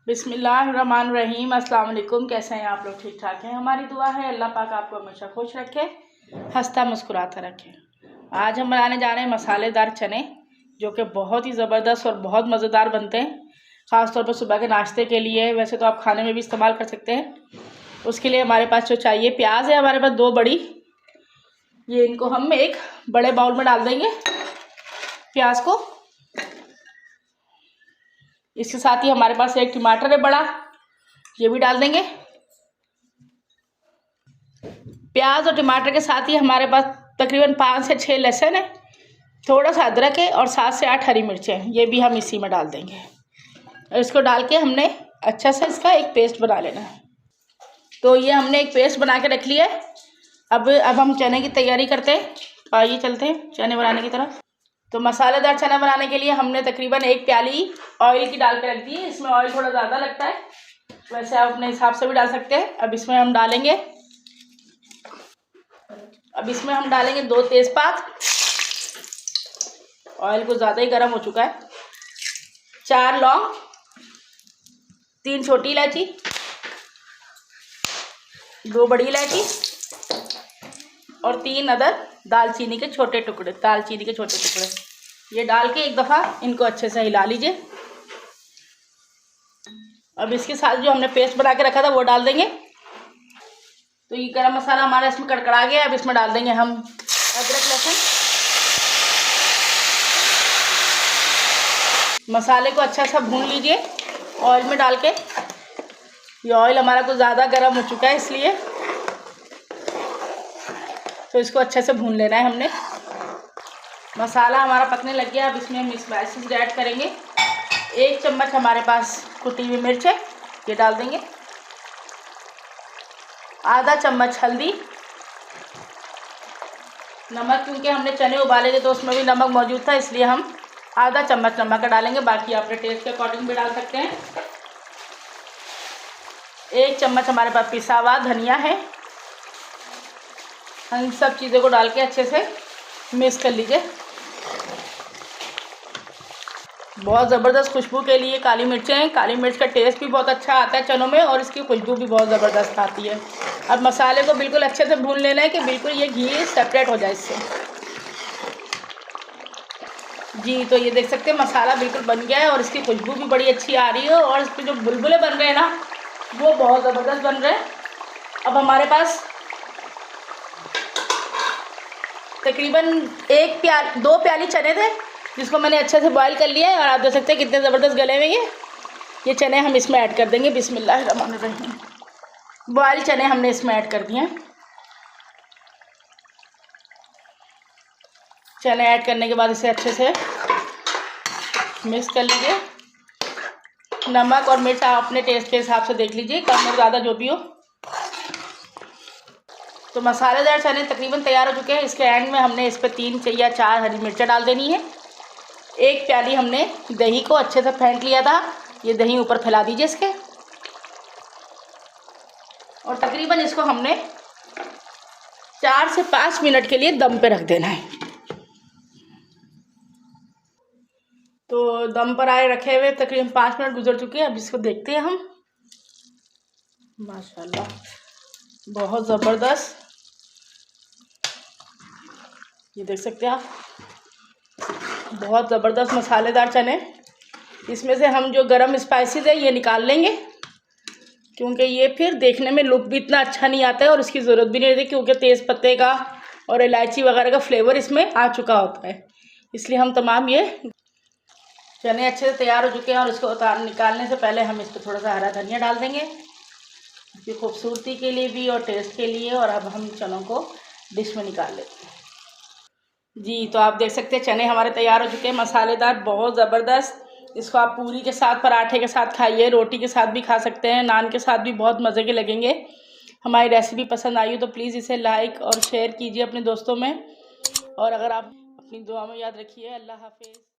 बिस्मिल्लाहिर्रहमानिर्रहीम। अस्सलाम वालेकुम। कैसे हैं आप लोग? ठीक ठाक हैं? हमारी दुआ है अल्लाह पाक आपको हमेशा खुश रखे, हंसता मुस्कुराता रखे। आज हम बनाने जा रहे हैं मसालेदार चने, जो कि बहुत ही ज़बरदस्त और बहुत मज़ेदार बनते हैं, ख़ास तौर पर सुबह के नाश्ते के लिए। वैसे तो आप खाने में भी इस्तेमाल कर सकते हैं। उसके लिए हमारे पास जो चाहिए, प्याज है हमारे पास 2 बड़ी। ये इनको हम एक बड़े बाउल में डाल देंगे प्याज को। इसके साथ ही हमारे पास एक टमाटर है बड़ा, ये भी डाल देंगे। प्याज और टमाटर के साथ ही हमारे पास तकरीबन 5 से 6 लहसुन है, थोड़ा सा अदरक है और 7 से 8 हरी मिर्चें हैं, ये भी हम इसी में डाल देंगे। और इसको डाल के हमने अच्छा सा इसका एक पेस्ट बना लेना है। तो ये हमने एक पेस्ट बना के रख लिया है। अब हम चने की तैयारी करते हैं। आइए चलते हैं चने बनाने की तरफ। तो मसालेदार चना बनाने के लिए हमने तकरीबन 1 प्याली ऑयल की डाल के रख दी है। इसमें ऑयल थोड़ा ज़्यादा लगता है, वैसे आप अपने हिसाब से भी डाल सकते हैं। अब इसमें हम डालेंगे 2 तेज़पात। ऑयल को ज़्यादा ही गर्म हो चुका है। 4 लौंग, 3 छोटी इलायची, 2 बड़ी इलायची और 3 अदद दालचीनी के छोटे टुकड़े। ये डाल के एक दफ़ा इनको अच्छे से हिला लीजिए। अब इसके साथ जो हमने पेस्ट बना के रखा था वो डाल देंगे। तो ये गरम मसाला हमारा इसमें कड़कड़ा गया। अब इसमें डाल देंगे हम अदरक लहसुन। मसाले को अच्छा सा भून लीजिए ऑयल में डाल के। ये ऑयल हमारा कुछ ज़्यादा गर्म हो चुका है, इसलिए तो इसको अच्छे से भून लेना है हमने। मसाला हमारा पकने लग गया। अब इसमें हम स्पाइसेस ऐड करेंगे। 1 चम्मच हमारे पास कुटी हुई मिर्च है, ये डाल देंगे। आधा चम्मच हल्दी, नमक, क्योंकि हमने चने उबाले थे तो उसमें भी नमक मौजूद था, इसलिए हम आधा चम्मच नमक का डालेंगे। बाकी आप अपने टेस्ट के अकॉर्डिंग भी डाल सकते हैं। 1 चम्मच हमारे पास पिसा हुआ धनिया है। इन सब चीज़ों को डाल के अच्छे से मिक्स कर लीजिए। बहुत ज़बरदस्त खुशबू के लिए काली मिर्चें हैं। काली मिर्च का टेस्ट भी बहुत अच्छा आता है चनों में और इसकी खुशबू भी बहुत ज़बरदस्त आती है। अब मसाले को बिल्कुल अच्छे से भून लेना है कि बिल्कुल ये घी सेपरेट हो जाए इससे। जी, तो ये देख सकते हैं मसाला बिल्कुल बन गया है और इसकी खुशबू भी बड़ी अच्छी आ रही है और इसके जो बुलबुले बन रहे हैं ना, वो बहुत ज़बरदस्त बन रहे हैं। अब हमारे पास तकरीबन 2 प्याली चने थे, जिसको मैंने अच्छे से बॉईल कर लिया है। और आप देख सकते हैं कितने ज़बरदस्त गले हुए ये चने हम इसमें ऐड कर देंगे। बिस्मिल्लाहिर्रहमानिर्रहीम। बॉयल चने हमने इसमें ऐड कर दिए हैं। चने ऐड करने के बाद इसे अच्छे से मिक्स कर लीजिए। नमक और मिर्च आप अपने टेस्ट के हिसाब से देख लीजिए, कम और ज़्यादा जो भी हो। तो मसालेदार चने तकरीबन तैयार हो चुके हैं। इसके एंड में हमने इस पर 3 या 4 हरी मिर्चें डाल देनी है। 1 प्याली हमने दही को अच्छे से फेंट लिया था, ये दही ऊपर फैला दीजिए इसके। और तकरीबन इसको हमने 4 से 5 मिनट के लिए दम पे रख देना है। तो दम पर आए रखे हुए तकरीबन 5 मिनट गुजर चुके हैं। अब इसको देखते हैं हम। माशाल्लाह, बहुत ज़बरदस्त। ये देख सकते हैं आप, बहुत ज़बरदस्त मसालेदार चने। इसमें से हम जो गरम स्पाइसेस है ये निकाल लेंगे, क्योंकि ये फिर देखने में लुक भी इतना अच्छा नहीं आता है और इसकी ज़रूरत भी नहीं रहती, क्योंकि तेज़ पत्ते का और इलायची वगैरह का फ्लेवर इसमें आ चुका होता है। इसलिए हम तमाम ये चने अच्छे से तैयार हो चुके हैं। और इसको निकालने से पहले हम इस पर थोड़ा सा हरा धनिया डाल देंगे, इसकी खूबसूरती के लिए भी और टेस्ट के लिए। और अब हम चनों को डिश में निकाल लेते हैं। जी, तो आप देख सकते हैं चने हमारे तैयार हो चुके हैं, मसालेदार, बहुत ज़बरदस्त। इसको आप पूरी के साथ, पराठे के साथ खाइए, रोटी के साथ भी खा सकते हैं, नान के साथ भी बहुत मज़े के लगेंगे। हमारी रेसिपी पसंद आई हो तो प्लीज़ इसे लाइक और शेयर कीजिए अपने दोस्तों में। और अगर आप अपनी दुआ में याद रखिए। अल्लाह हाफिज़।